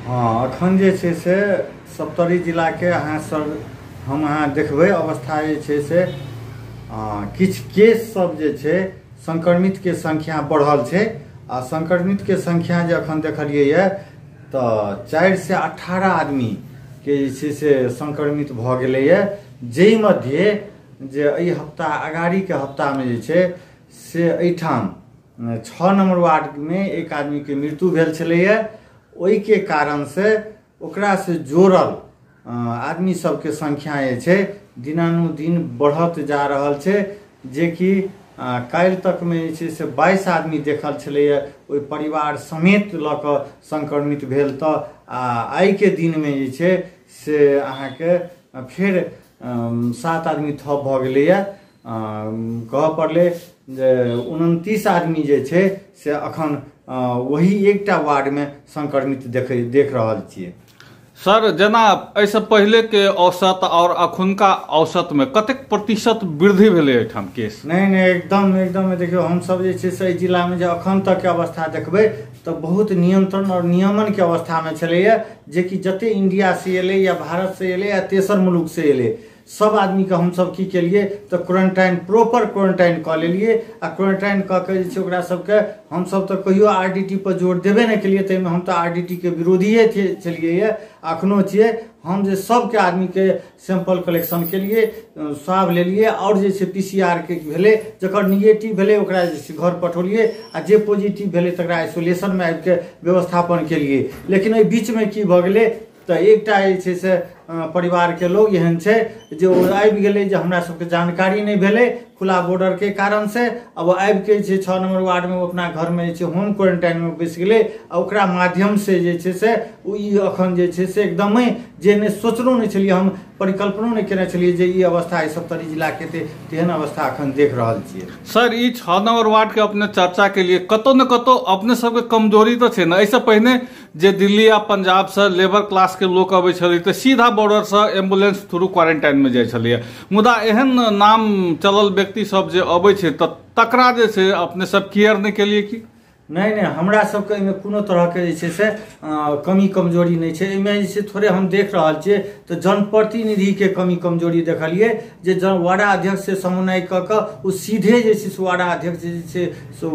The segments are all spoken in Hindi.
हाँ अखन जे छै से सप्तरी जिला के अहाँ सब हम अहाँ देखबै अवस्था जे छै से किछु केस सब जे छै संक्रमित के संख्या बढ़ल छै आ संक्रमित के संख्या जे अखन देखलिए ये तो 4 से 18 आदमी के जे छै से संक्रमित भ गेलै ये जै मध्य जे एहि हफ्ता अगाड़ी के हफ्ता में जे छै से एठाम 6 नंबर वार्ड में एक आदमी के मृत्यु भेल छलैए। ओहि के कारण से ओकरा से जोड़ल आदमी सबके संख्या जे छै दिनानुदिन बढ़त जा रहल छै, जे कि काल्हि तक में जे छै से 22 आदमी देखल छलैए ओहि परिवार समेत लऽ कऽ संक्रमित भेल। तऽ आइ के दिन में जे छै से अहाँके फेर 7 आदमी थप भऽ गेलैए। कहऽ पड़लै जे 29 आदमी जे छै से अखन वही एकटा वार्ड में संक्रमित देख रहल छियै। सर जेना एहिसँ पहले के औसत और अखुनका औसत में कतेक प्रतिशत वृद्धि भेलै एहिठाम केस? नहीं एकदम देखियो हम सब जे छै से जिला में जे अखन तक के अवस्था देखबै तो बहुत नियंत्रण और नियमन के अवस्था में छलैए, जे कि जते इंडिया से एलै या भारत से एलै या तेसर मुल्क से एलै सब आदमी के हम सब की केलिए तो क्वारंटाइन प्रॉपर क्वारंटाइन कऽ लेलिए आ क्वारंटाइन कऽ के जे छै ओकरा सबके हम सब तो कहियो आरडीटी पर जोर देबे नहीं केलिए। ताहिमे हम तो आरडीटी के विरोधिये छलिए ये अखनो छियै। हम जे सबके आदमी के सैंपल कलेक्शन केलिए, स्वाब लेलिए और जे छै पीसीआर के भेलै, जकर निगेटिव भेलै ओकरा जे छै घर पठौलिए आ जे पॉजिटिव भेलै तकरा आइसोलेशन में आबि के व्यवस्थापन केलिए। लेकिन एहि बीच में की भऽ गेलै तो एकटा जे छै से परिवार के लोग एहन छै जे आबि गेलै जे हमरा सबके जानकारी नहीं भेलै खुला बॉर्डर के कारण से। अब आबि के 6 नंबर वार्ड में अपना घर में जे छै होम क्वारंटाइन में बैस गेलै आ ओकरा माध्यम से जे छै से ई अखन जे छै से एकदमै जे नहीं सोचलो नहीं छलिए, हम परिकल्पनो नहीं केने छलिए जे ई अवस्था ई सप्तरी जिला के तेहन अवस्था अखन देख रहल छियै। सर ई 6 नंबर वार्ड के अपने चर्चा के लिए कतौ न कतौ अपने सबके कमजोरी तो छै ने। एहिसँ पहिने जे दिल्ली या पंजाब से लेबर क्लास के लोग अबै छलै तऽ सीधा बॉर्डर से एम्बुलेंस थ्रू क्वारंटाइन में जाइ छलैए, मुदा एहन नाम चलल व्यक्ति सब जे अबै छै तकरा जे छै अपने सब केयर नहीं केलिए कि? नहीं हमरा सबके एहिमे कोनो तरह के जे छै से कमी कमजोरी नहीं छै। एहिमे जे छै थोड़े हम देख रहल छियै तऽ जनप्रतिनिधि के कमी कमजोरी देखलिए, जे वार्डा अध्यक्ष से समन्वय कऽ कऽ ओ सीधे जे छै से वार्डा अध्यक्ष जे छै से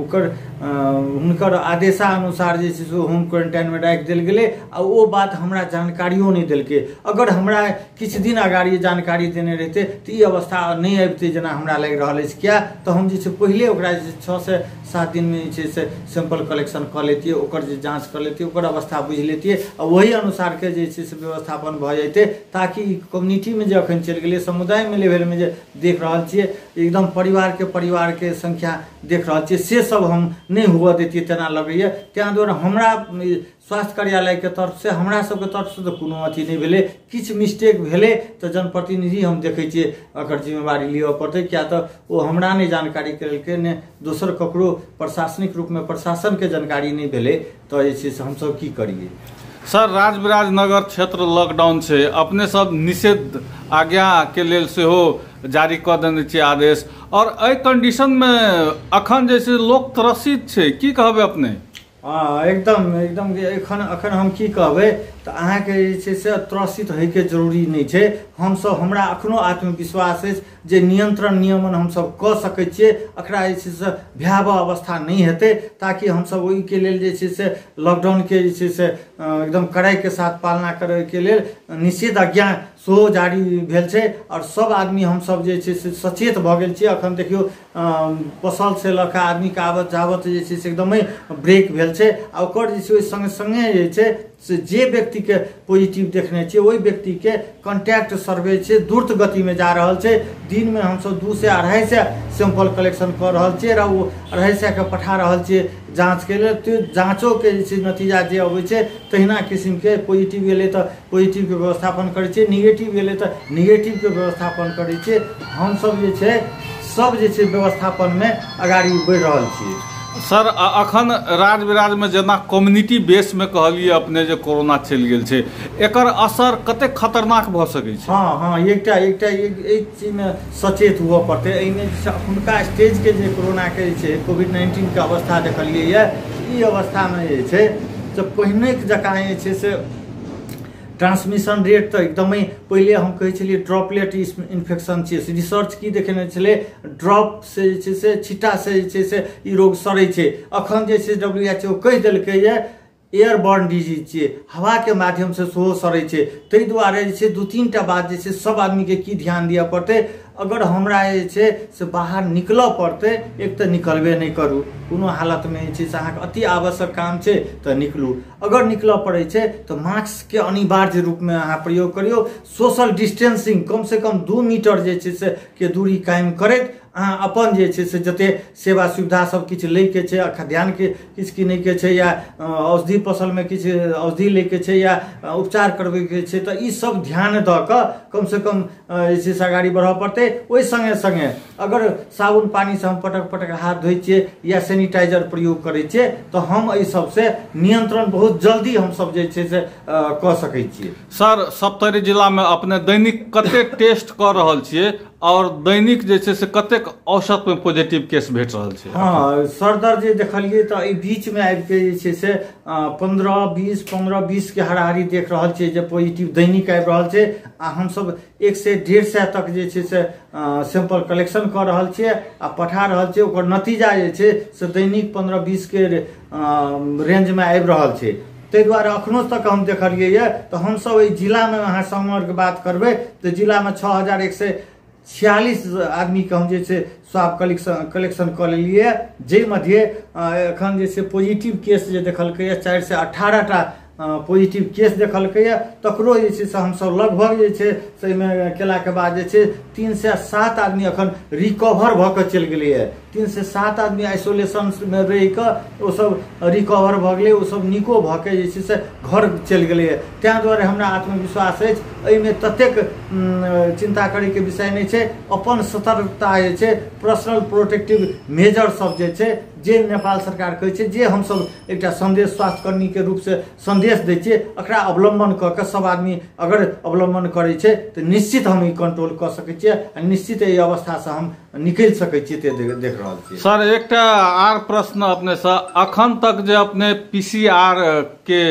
ओकर हुनकर आदेशानुसार जे छै से होम क्वारंटाइन में राखि देल गेलै आ ओ बात हमरा जानकारियो नहीं देलकै। अगर हमरा किछु दिन अगाड़ी जानकारी देने रहितै तऽ ई अवस्था नहीं आबितै जेना हमरा लागि रहल अछि। किया तऽ हम जे छै पहिले ओकरा 6 से 7 दिन में से सैंपल कलेक्शन कर लेती, ओकर जे जांच कर लेती, ओकर अवस्था बुझ लेती और वही अनुसार के जे से व्यवस्थापन भ जाते, ताकि कम्युनिटी में जे अखन चल गए समुदाय में लेवल में जे देख रहा छिए एकदम परिवार के संख्या देख रहा छिए से सब हम नहीं हुआ देती तेना लगैए। तैं दुआरे हमरा स्वास्थ्य कार्यालय के तरफ से हमरा सबके तरफ से तो कोनो अथी नहीं भेलै। किछु मिस्टेक भेलै तो जनप्रतिनिधि हम देखै छियै एकर जिम्मेवारी लिअ पड़तै, क्या तो वो हमरा नहीं जानकारी करेलकै ने दोसर ककरो प्रशासनिक रूप में प्रशासन के जानकारी नहीं भेलै तो जे छै से हम सब की करिए। सर राजविराज नगर क्षेत्र लॉकडाउन छै, अपने सब निषेध आज्ञा के लेल सेहो जारी कऽ देने छियै आदेश, और एहि कंडीशन में अखन जे छै लोक त्रसित छै, की कहबै अपने? हाँ एकदम अखन हम की कहबै तऽ अहाँके जे छै से त्रसित होइके जरूरी नहीं छै। हम सब हमरा अखनो आत्मविश्वास अछि जे नियंत्रण नियमन हम सब कऽ सकै छियै, एकरा जे छै से भयावह अवस्था नहीं हेतै, ताकि हम सब ओहि के लेल जे छै से लॉकडाउन के जे छै से एकदम कड़ाई के साथ पालना करे के लेल निषेध आज्ञा सेहो जारी भेल छै और सब आदमी हम सब जे छै से सचेत भऽ गेल छियै। अखन देखियो पसल से लऽ कऽ आदमी के आबत जाबत जे छै से एकदमै ब्रेक भेल छै आ ओकर जे छै संगे जे छै से जे व्यक्ति के पॉजिटिव देखने छियै ओहि व्यक्ति के कॉन्टैक्ट सर्वे छै द्रुत गति में जा रहल छै। दिन में हम सब 2 से 250 सैंपल कलेक्शन कर रहल छियै और वो 250 के पठा रहल छियै जांच के लिए। तो जांचो के नतीजा जे अबै छै तहिना किस्म के पॉजिटिव एलै तो पॉजिटिव के व्यवस्थापन करै छियै, निगेटिव एलै तो निगेटिव के व्यवस्थापन करै छियै। हम सब जे छै सब जे छै व्यवस्थापन में अगाड़ी बढ़ि रहल छियै। सर अखन राजविराज में जना कम्युनिटी बेस में कहलिए अपने जे कोरोना चलि गेल छै, एकर असर कते खतरनाक भऽ सकै छै? हाँ एक चीज में सचेत हुआ पड़ते। एहिमे हुनका स्टेज के जे कोरोना के जे कोविड-19 के अवस्था देखलिए ये, ई अवस्था में जे छै तऽ पहिनेके जकाँ जे छै से ट्रांसमिशन रेट तऽ एकदमै पहिले हम कहै छलियै ड्रॉपलेट इन्फेक्शन छै। रिसर्च की देखेने छलै, ड्रॉप से जे छै से छिट्टा से जे छै से ई रोग सड़ै छै। अखन जे छै WHO कहि देलकै ये एयरबॉर्न डिजीज छियै, हवा के माध्यम से सेहो सड़ै छै। ताहि दुआरे जे छै 2-3 टा बात जे छै सब आदमी के की ध्यान दिअ पड़तै। अगर हमरा जे छै से बाहर निकलऽ पड़तै, एक तऽ निकलबे नहीं करू, कोनो हालत में जे छै से अहाँके अति आवश्यक काम छै तऽ निकलू। अगर निकलऽ पड़ै छै तऽ मास्क के अनिवार्य रूप में अहाँ प्रयोग करियौ। सोशल डिस्टेंसिंग कम से कम 2 मीटर जे छै से के दूरी कायम करैत अहाँ अपन जे छै से जते सेवा सुविधा सब किछु लै के छै, खाद्यान्न के किछु किनै के छै, या औषधि फसल में किछु औषधि लै के छै, या उपचार करबै के छै, तऽ ई सब ध्यान दऽ कऽ कम से कम जे छै से अगाडि बढ़ऽ पड़तै। ओहि संगे संगे अगर साबुन पानी से हम पटक पटक हाथ धोइ छियै या सैनिटाइजर प्रयोग करै छियै तऽ हम एहि सब से नियंत्रण बहुत जल्दी हम सब जे छै से कऽ सकै छियै। सर, सप्तरी जिला में अपने दैनिक कते टेस्ट कऽ रहल छियै और दैनिक जे छै से कतेक औसत में पॉजिटिव केस भेट रहल छै? हाँ, सर दर्द जे देखलिए तऽ एहि बीच में आबि के जे छै से 15-20 के हाराहारी देख रहल छियै जे पॉजिटिव दैनिक आबि रहल छै। आ हम सब 1 से 150 तक जे छै से सैंपल कलेक्शन कर रहल छियै आ पठा रहल छियै। ओकर नतीजा जे छै से दैनिक 15-20 के रेंज में आबि रहल छै। ताहि दुआरे अखनो तक हम देखलिए ये तऽ हम सब एहि जिला में अहाँ समर के बात करबै तऽ जिला में 6146 आदमी के हम जे छै स्वाब कलेक्शन कऽ लेलिए, जाहि मध्य एखन जे छै पॉजिटिव केस जे देखलकै 4 से 18 टा पॉजिटिव केस देखलकै। तकरो जे छै से हम सब लगभग जे छै से एहिमे केला के बाद जे छै 3 से 7 आदमी अखन रिकवर भऽ कऽ चलि गेलैए। 3 से 7 आदमी आइसोलेशन में रहि कऽ ओ सब रिकवर भऽ गेलै, ओ सब निको भऽ के जे छै से घर चलि गेलैए। ताहि दुआरे हमरा आत्मविश्वास अछि एहिमे ततेक चिंता करे के विषय नहीं छै। अपन सतर्कता जे छै, पर्सनल प्रोटेक्टिव मेजर सब जे छै, जे नेपाल सरकार कहै छै, जे हम सब एकटा संदेश स्वास्थ्य कर्मी के रूप से संदेश दै छियै, एकरा अवलंबन कऽ के सब आदमी अगर अवलंबन करै छै तऽ निश्चित हम ई कंट्रोल कऽ सकै छियै आ निश्चित एहि अवस्था से हम निकलि सकै छियै। ते देख रहल छियै। सर, एकटा आर प्रश्न अपने से, अखन तक जे अपने PCR के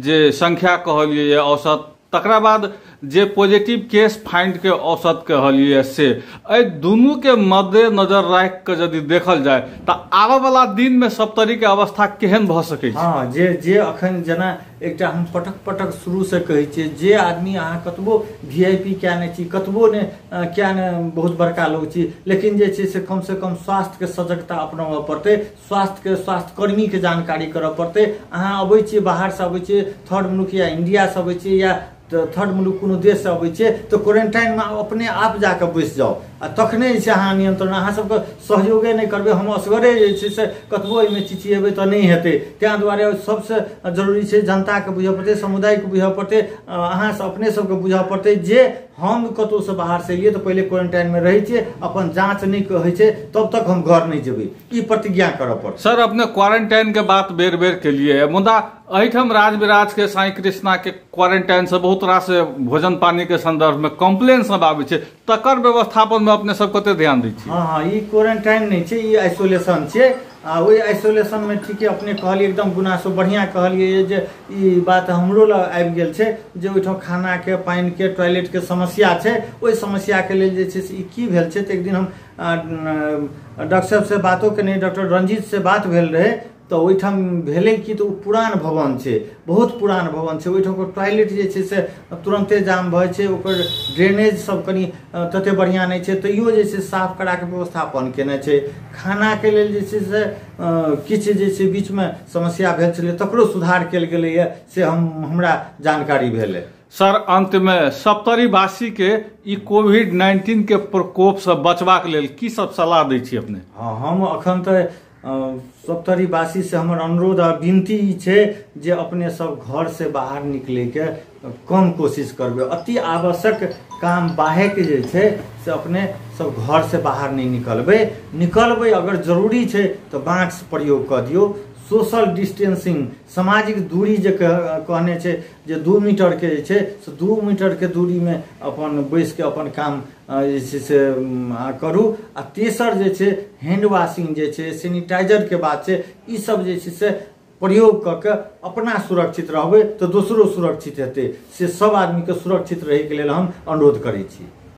जे संख्या कहलिए ये औसत, तकरा बाद जे पॉजिटिव केस फाइंड के औसत कहलिए से, एहि दुनू के मद्देनजर राखि के यदि देखल जाए तऽ आबऽ वाला दिन में सप्तरी के अवस्था केहन भऽ सकै छै? हाँ, जे अखन जेना एकटा हम पटक शुरू से कहै छियै, जे आदमी अहाँ कतबो VIP क्या नहि छी, कतबो ने क्या ने बहुत बड़का लोग छी, लेकिन जे छै से कम से कम स्वास्थ्य के सजगता अपनाबऽ पड़तै, स्वास्थ्य कर्मी के जानकारी करऽ पड़तै। अहाँ अबै छियै बाहर से, अबै छियै थर्ड मुल्क या इंडिया से अबै छियै या थर्ड मुल्क कोनो देश से अबै छियै तऽ क्वारंटाइन में अपने आप जाके बैस जाओ आ तखने जे छै अहाँ नियंत्रण। अहाँ सबके सहयोगे नहीं करबै, हम असगरे जे छै से कतबो एहिमे चिचिएबै तऽ नहीं हेतै। ताहि दुआरे सबसे जरूरी छै जनता के बुझऽ पड़तै, समुदाय के बुझऽ पड़तै, अहाँ अपने सबके बुझऽ पड़तै जे हम कतौ से बाहर से एलियै तऽ पहिले क्वारंटाइन में रहै छियै, अपन जांच नहीं कहै छै तब तक हम घर नहीं जेबै, ई प्रतिज्ञा करऽ पड़तै। सर, अपने क्वारंटाइन के बात बेर बेर के लिए, मुदा एहिठाम राज विराज के साई कृष्णा के क्वारंटाइन से बहुत रास भोजन पानी के संदर्भ में कंप्लेन सब आबै छै, तकर व्यवस्थापन में अपने सब कते ध्यान दै छियै? हाँ, ई क्वारंटाइन नहीं छै, ई आइसोलेशन छै। आ ओहि आइसोलेशन में ठीके अपने कहलिए, एकदम गुनासो बढ़िया कहलिए जे ई बात हमरो लग आबि गेल छै जे ओहिठाम खाना के, पानि के, टॉयलेट के समस्या छै। ओहि समस्या के लेल जे छै से ई की भेल छै तऽ एक दिन हम डॉक्टर साहब से बातो केने, डॉक्टर रंजीत से बात भेल रहे तऽ ओहिठाम भेलै कि तऽ ओ पुरान भवन छै, बहुत पुरान भवन छै। ओहिठाम के टॉयलेट जे छै से तुरंते जाम भऽ छै, ओकर ड्रेनेज सब कनी तते बढ़िया नहीं छै, तैयो जे छै साफ करा के व्यवस्थापन केने छै। खाना के लेल जे छै से किछु जे छै बीच में समस्या भेल छलै, तकरो सुधार कयल गेलैए से हमरा जानकारी भेलै। सर, अंत में सप्तरी वासी के ई कोविड-19 के प्रकोप से बचबाक लेल की सब सलाह दै छी अपने? हाँ, हम अखन तऽ सप्तरी वासी से हमर अनुरोध आ विनती ई छै जे अपने सब घर से बाहर निकले के कम कोशिश करबै। अति आवश्यक काम बाहे के जे छै से अपने सब घर से बाहर नहीं निकलबै अगर जरूरी छै तो मास्क प्रयोग कर दियो। सोशल डिस्टेंसिंग, सामाजिक दूरी जे कहने छै जे 2 मीटर के जे छै से 2 मीटर के दूरी में अपन बैस के अपन काम जे छै से करू। आ तेसर जे छै हैंड वाशिंग जे छै, सैनिटाइजर के बात छै, ई सब जे छै से प्रयोग कऽ के अपना सुरक्षित रहबै तऽ दोसरो सुरक्षित हेतै से सब आदमीके सुरक्षित रहैके लेल हम अनुरोध करै छी।